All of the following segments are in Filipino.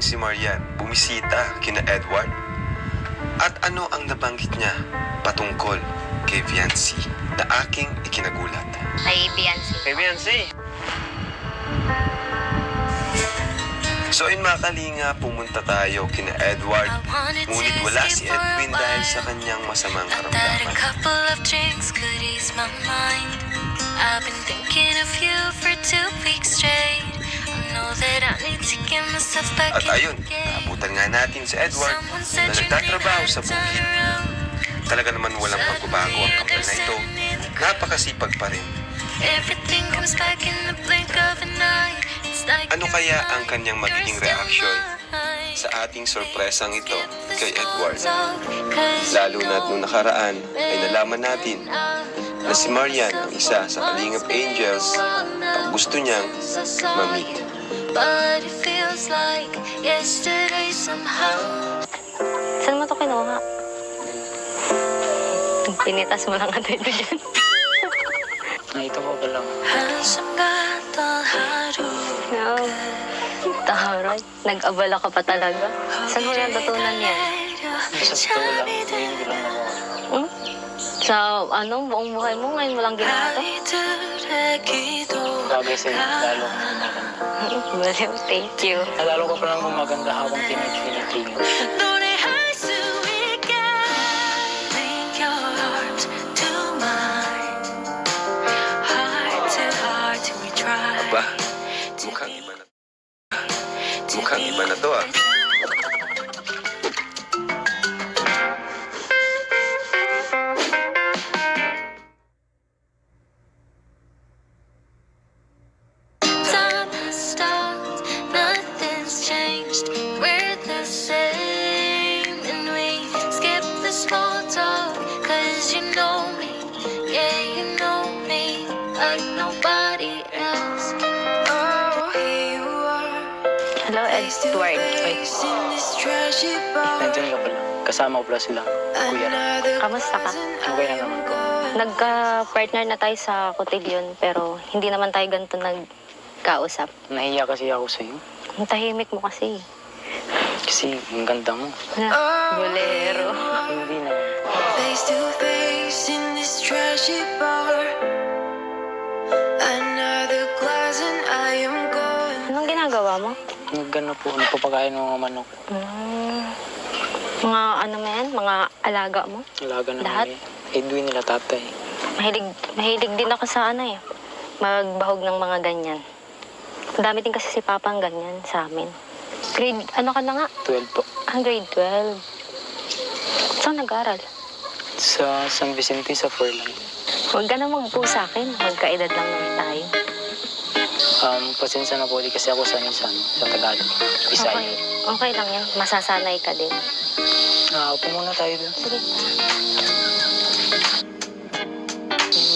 si Marian bumisita kina Edward? At ano ang nabanggit niya patungkol kay Viancy na aking ikinagulat? Kay Viancy. Kay Viancy! So in mga kalinga, pumunta tayo kina Edward. Ngunit wala si Edwin dahil sa kanyang masamang karamdaman. I've been thinking of you for 2 weeks straight. I know that I need to get myself back At ayun, naabutan nga natin si Edward na nagtatrabaho sa bukid. Talaga naman walang pagbabago ang kapal na ito. Napakasipag pa rin. Everything comes back in the blink of an eye. Ano kaya ang kanyang magiging reaksyon sa ating sorpresang ito kay Edward? Lalo na't nung nakaraan ay nalaman natin na si Marian ang isa sa Kalingap Angels ang gusto niyang ma-meet. But it feels like yesterday somehow. Saan mo ito kinuha? Pinitas mo lang ito dyan. Ito ko pa lang. 한순간도 하루 No. Taray, nag-abala ka pa talaga. Saan mo yan natutunan yan? Sa totoo lang, ngayon ko lang nakuha. Hmm? Sa buong buhay mo, ngayon mo lang ginawa to? Bagay sa'yo, lalo kang gumaganda. Baliw, thank you. Lalo ka pa lang gumaganda habang tinitraining. 노래할 수 있게 link your arms to mine. Heart to heart we try. Aba, mukhang iba na to ah. Time has stopped, nothing's changed. We're the same, and we skip the small talk. 'Cause you know me, yeah, you know me like nobody else. Oh, here you are. Hello, Edward. Ay, nandiyan ka pala. Kasama ko pala sila. Kuya. Kamusta ka? Okay na naman ko. Nagka-partner na tayo sa cotillion, pero hindi naman tayo ganito nagkausap. Nahiya kasi ako sa'yo. Ang tahimik mo kasi. Kasi ang ganda mo. Bolero. Hindi naman. Face to face in this trashy bar. Another glass and I am gone. Anong ginagawa mo? Nagano po, nagpapakain ng mga manok. Mga ano mo yan? Mga alaga mo? Alaga na Lahat? kami. Edwin nila tatay. Mahilig din ako sa ano eh. Magbahog ng mga ganyan. Ang dami din kasi si Papa ang ganyan sa amin. Grade, ano ka na nga? 12 po. Grade 12. Saan nag-aral? Sa San Vicente, sa Furlan. Huwag ka na mag-po sa akin. Magkaedad lang naman tayo. Pasensya na po, di kasi ako sanay sa Tagalog. Bisaya. Okay lang yan. Masasanay ka din. Upo muna tayo doon. Sige.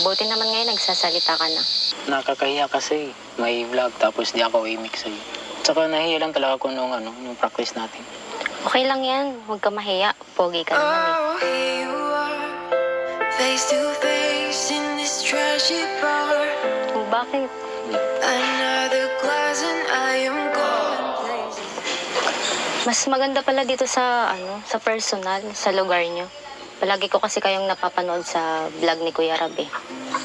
Buti naman ngayon nagsasalita ka na. Nakakahiya kasi. May vlog tapos di ako imik sa'yo. Tsaka nahiya lang talaga ko nung practice natin. Okay lang yan. Huwag ka mahiya. Pogi ka naman eh. Oh, here you are. Face to face in this trashy bar. Bakit? Another glass and I am gone. Mas maganda pala dito sa sa personal, sa lugar nyo. Palagi ko kasi kayong napapanood sa vlog ni Kuya Rab eh.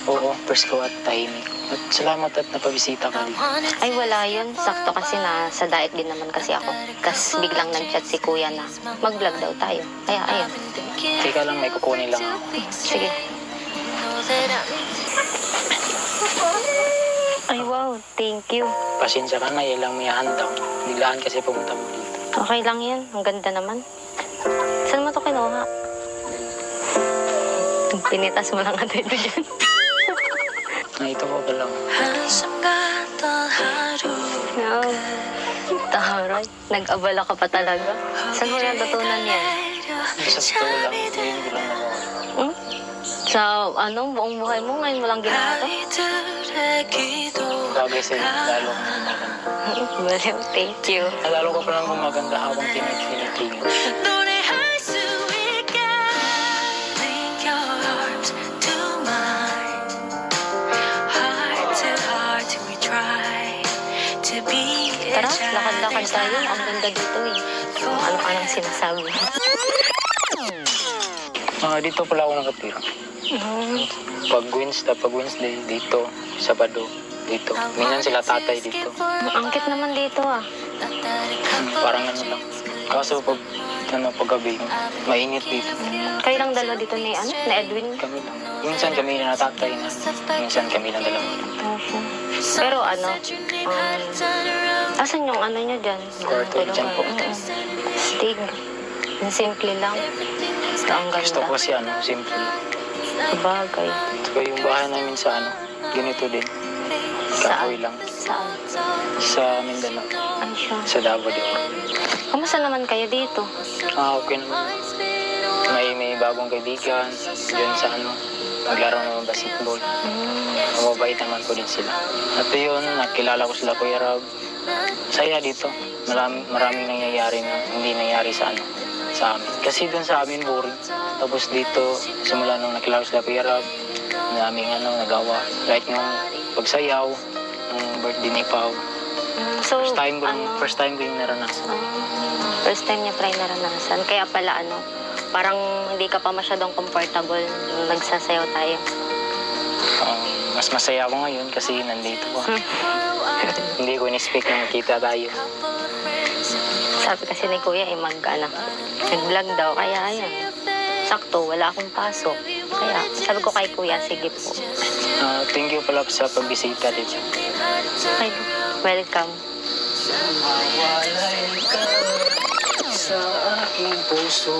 Oo, first ko at tahimik. At salamat at napabisita ka rin. Ay wala yun, sakto kasi na sa diet din naman kasi ako. Kas biglang nag-chat si Kuya na mag-vlog daw tayo. Kaya ayun. Teka lang, may kukunin lang ako. Sige. Ay wow, thank you. Pasensya ka na, yan lang may handa. Biglaan kasi pumunta mo dito. Okay lang yan, ang ganda naman. Saan mo to kinuha? Pinitas mo lang ito dyan. Ito ko pa lang. 한순간도 하루 No. Taray, nag-abala ka pa talaga. Saan mo yan natutunan yan? Sa totoo lang, ngayon ko lang nakuha. Hmm? Sa buong buhay mo, ngayon mo lang ginawa to? Bagay sa'yo, lalo kang gumaganda. Baliw, thank you. Lalo ka pa lang gumaganda habang tinitraining. 노래할 수 있게 link your arms to mine. Heart to heart we try to be a Tara. Lakad-lakad tayo. Ang ganda dito eh. Kung ano-anong sinasabi. Dito pala ako nakatira. Pag Wednesday, dito. Sabado, dito. Minsan sila tatay dito. Ang cute naman dito ah. Parang ano lang. Kaso paggabi, mainit dito. Kayo lang dalawa dito ni Edwin. Kami lang. Minsan kami na tatay na. Minsan kami lang dalawa. Pero asan yung ano nyo dyan? Kwarto, dyan po. Stig. Ang simple lang. Basta ang Gusto ko ganda. kasi simple lang. Sabagay. Saka yung bahay namin sa ganito din. Kahoy lang. Saan? Sa Mindanao. Ano siya? Sa Davao de Oro. Kamusta naman kayo dito? Okay naman. May bagong kaibigan. Diyan sa naglaro ng basketball. Mababait naman po din sila. At yun, nakilala ko sila Kuya Rob. Saya dito. Maraming nangyayari na hindi nangyari sa amin. Kasi dun sa amin boring. Tapos dito, simula nung nakilala ko sila Kuya Rob, maraming nagawa. Like nung pagsayaw, nung birthday ni Pao. So, First time ko yung naranasan. First time niya try naranasan. Kaya pala parang hindi ka pa masyadong comfortable nung nagsasayaw tayo. Mas masaya ako ngayon kasi nandito ko. Hindi ko in-expect na makita tayo. Sabi kasi ni Kuya nag-vlog daw. Kaya ayan. Sakto, wala akong pasok. Kaya sabi ko kay Kuya, sige po. Thank you pala sa pagbisita dito. Okay, welcome. Mawalay ka sa aking puso.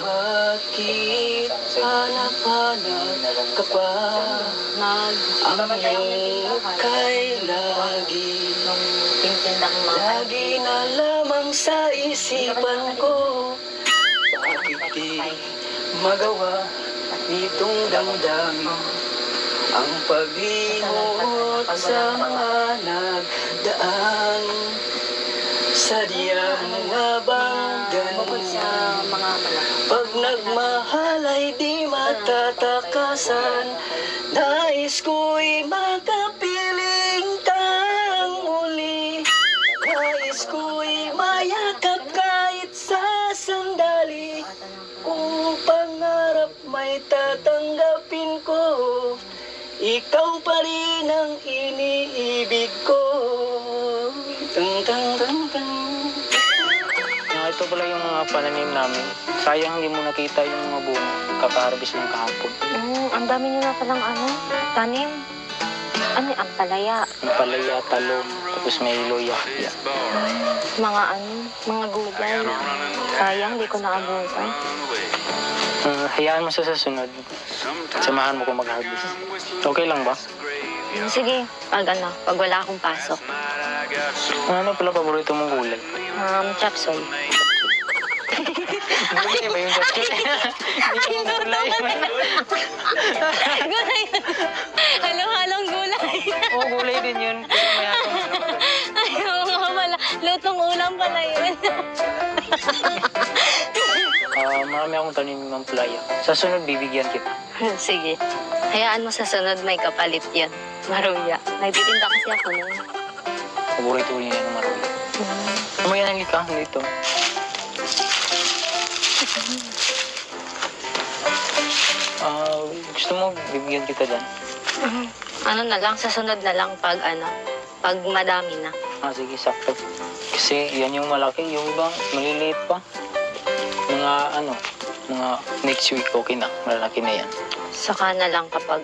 Bakit hanap-hanap ka pa? Ang kay lagi na lamang sa isipan ko. Bakit di magawa nitong damdamin ang pag-iingot sa mga nagdaan? Sadyang nga bang ganun? Pag nagmahal ay di matatakasan. Nais ko'y makapiling kang muli. Nais ko'y mayakap kahit sa sandali. Kung pangarap may tatanggapin ko, ikaw pa rin ang iniibig ko. Tang tang tang tang. Ito pala yung mga pananim namin. Sayang hindi mo nakita yung mga bunga. Kaka-harvest lang kahapon. Ang dami nyo na palang tanim. Ang palaya. Yung palaya, talong, tapos may loya. Mga gulay. Sayang, di ko naabutan. Hayaan mo sa sunod. Samahan mo ko mag-harvest. Okay lang ba? Sige, pag wala akong pasok. Ano pala paborito mong gulay? Chop suey. Gulay ba yung chapsuy? Hindi yung gulay. Gulay. Halong-halong gulay. Oo, gulay din yun. Kasi may hatong Ay, oo nga pala. Lutong ulam pala yun. Marami akong tanim ng playa. Sa sunod, bibigyan kita. Sige. Hayaan mo sa sunod may kapalit yan. Maruya. Nagtitinda kasi ako nun. Paborito ko niya ng maroya. Umayan ang lika dito. Gusto mo bibigyan kita dyan? Sa sunod na lang pag madami na. Sige, sakto. Kasi yan yung malaki. Yung ibang maliliit pa. Mga next week okay na. Malaki na yan. Saka na lang kapag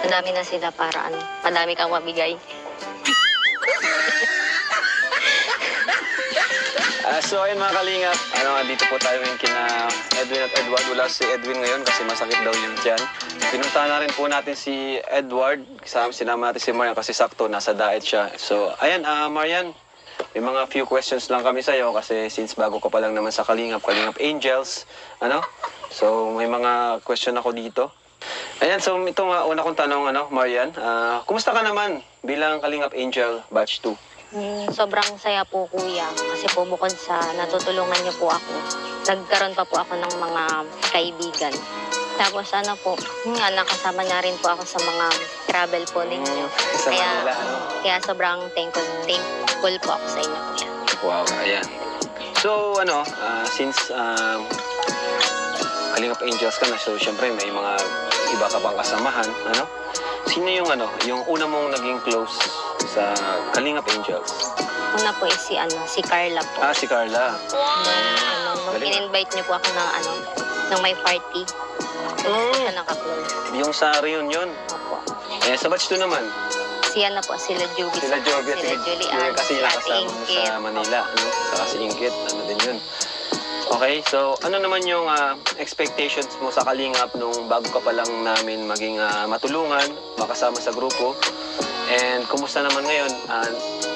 madami na sila para madami kang mabigay. So ayun mga kalingap, dito po tayo ngayon kina Edwin at Edward. Wala si Edwin ngayon kasi masakit daw yung tiyan. Pinuntahan na rin po natin si Edward. Sinama natin si Marian kasi sakto, nasa diet siya. So ayan, Marian, may mga few questions lang kami sa'yo kasi since bago ka pa lang naman sa Kalingap Angels, So may mga question ako dito. Ayan, so ito nga una kong tanong, Marian, kumusta ka naman bilang Kalingap Angel Batch 2? Sobrang saya po, Kuya. Kasi po bukod sa natutulungan niyo po ako, nagkaroon pa po ako ng mga kaibigan. Tapos ano po, nga nakasama na rin po ako sa mga travel po ninyo. Sa Manila, ano? Kaya sobrang thankful po ako sa inyo, kuya. Wow, ayan. So, since Kalingap Angels ka na, so syempre may mga iba ka pang kasamahan, ano? Sino yung una mong naging close sa Kalingap Angels? Una po is si Carla po. Ah, si Carla. Nung Galing. in-invite niyo po ako ng may party, siya naka-close. Yung sa reunion. Opo. Eh, sa batch 2 naman. Siya na po, sila Juby, Sila Joby at sila Julian, kasi sila nakasama mo Ingkit. sa Manila, ano? Saka si Ingkit, ano din yun. Okay, so ano naman yung expectations mo sa Kalingap nung bago ka pa lang namin maging matulungan, makasama sa grupo? And kumusta naman ngayon?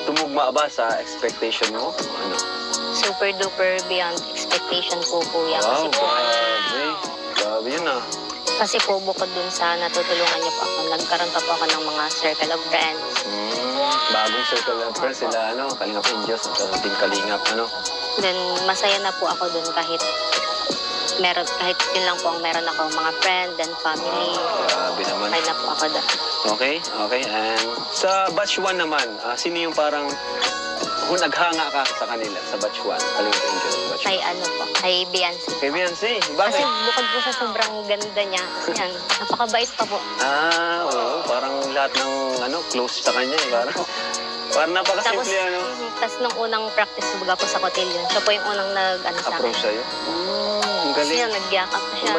Tumugma ba sa expectation mo? Ano? Super duper beyond expectation po, kuya. Wow, Kasi po, grabe. Grabe yun kasi po bukod dun sa natutulungan niyo po ako, nagkaroon pa po ako ng mga circle of friends. Bagong circle of friends sila, Kalingap Angels, Team Kalingap, Then masaya na po ako dun kahit yun lang po ang meron ako, mga friend and family. Grabe naman. Okay na po ako dun. Okay. And sa batch 1 naman, sino yung parang naghanga ka sa kanila sa batch 1? Kalingap Angels batch 1. Kay kay Beyonce. Kay Beyonce, Kasi bakit? bukod po sa sobrang ganda niya, kasi yan, napakabait pa po. Oo, parang lahat ng close sa kanya parang napakasimple Tapos nung unang practice baga po sa cotillion, siya po yung unang sa akin. approach sa'yo. Ang Kasi galing. yun, nagyakap pa siya. Ang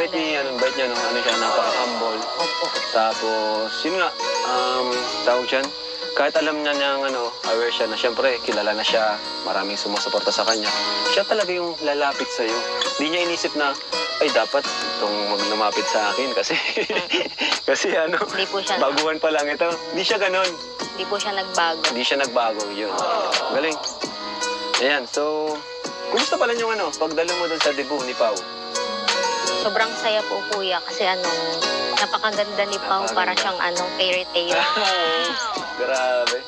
bait niya, siya, napaka-humble. Opo. Tapos, yun nga, tawag dyan, kahit alam niya niyang aware siya na siyempre, kilala na siya, maraming sumusuporta sa kanya, siya talaga yung lalapit sa'yo. Hindi niya inisip na, ay dapat itong lumapit sa akin kasi, Hindi po siya, baguhan pa lang ito. Hindi siya ganon. hindi po siya nagbago. Hindi siya nagbago, yun. Galing. Ayan, so, kumusta pala yung pagdalo mo dun sa debut ni Pao? Sobrang saya po, kuya, kasi napakaganda ni Pao, para siyang fairy tale. Grabe.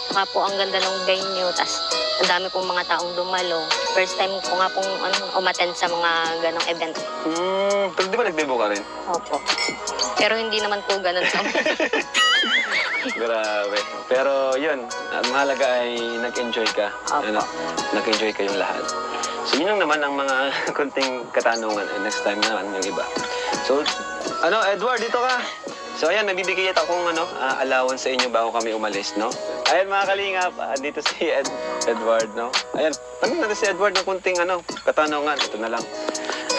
Saka po ang ganda ng venue, tas ang dami pong mga taong dumalo. First time ko nga pong umattend sa mga ganong event. Pero di ba nag-debut ka rin? Opo. Pero hindi naman po ganon sa Grabe. Pero yun, ang mahalaga ay nag-enjoy ka. Opo. Nag-enjoy kayong lahat. So yun lang naman ang mga konting katanungan. And next time naman yung iba. So, Edward, dito ka. So ayan, nagbibigay akong allowance sa inyo bago kami umalis, no? Ayan mga Kalingap, dito si Edward, no? Ayan, tanong natin si Edward ng kunting katanungan. Ito na lang.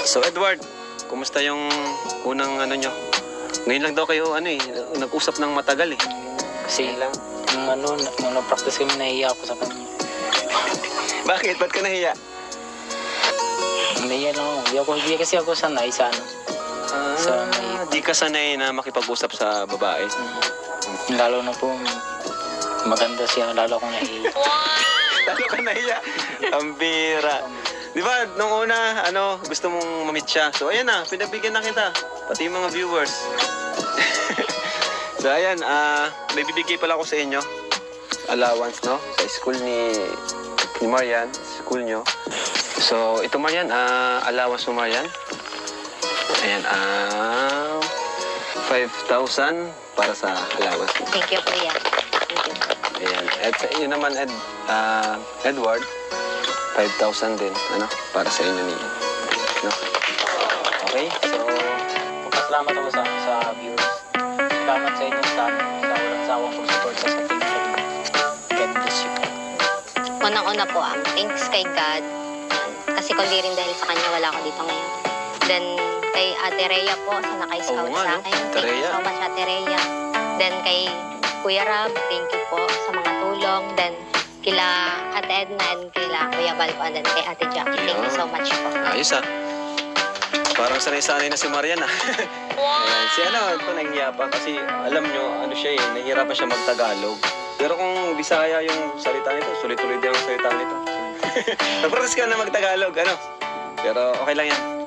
So Edward, kumusta yung unang nyo? Ngayon lang daw kayo nag-usap ng matagal eh. Kasi nung nag-practice kami, nahiya ako sa kanya. Bakit? Ba't ka nahiya? Nahiya lang ako. Hindi kasi ako sanay sa Di ka sanay na makipag-usap sa babae. Lalo na po, maganda siya, lalo akong nahiya. Lalo ka nahiya. Ang bira. Di ba, nung una, gusto mong mamit siya. So, ayan na, pinabigyan na kita. Pati yung mga viewers. So, ayan, may bibigay pala ako sa inyo. Allowance, no? Sa school ni Marian, school nyo. So, ito Marian, allowance mo Marian. Ayan, 5,000 para sa allowance. Thank you, kuya. Thank you. Ayan. At yun naman, Edward, 5,000 din, para sa inyo niyo. No? Okay? So, Pasalamat ako sa viewers. Salamat sa inyo sa walang sawang support sa Team Kalingap. God bless you. Unang-una po, thanks kay God. Kasi kung di rin dahil sa kanya, wala ako dito ngayon. Then, kay Ate Rhea po, sa naka-scout Oo nga, sa no? akin. Ate Thank you Rhea. so much, Ate Rhea. Then, kay Kuya Rab, thank you po sa mga tulong. Then, kila Ate Edna and kila Kuya Balco, and then kay Ate Jackie. Thank you so much po. Ayos Parang sanay-sanay na si Marian Ayan, si ito nahihiya pa kasi alam nyo, siya nahihirapan siya mag-Tagalog. Pero kung Bisaya yung salita nito, sulit-tuloy din ang salita nito. Nag-practice ka na mag-Tagalog, Pero okay lang yan.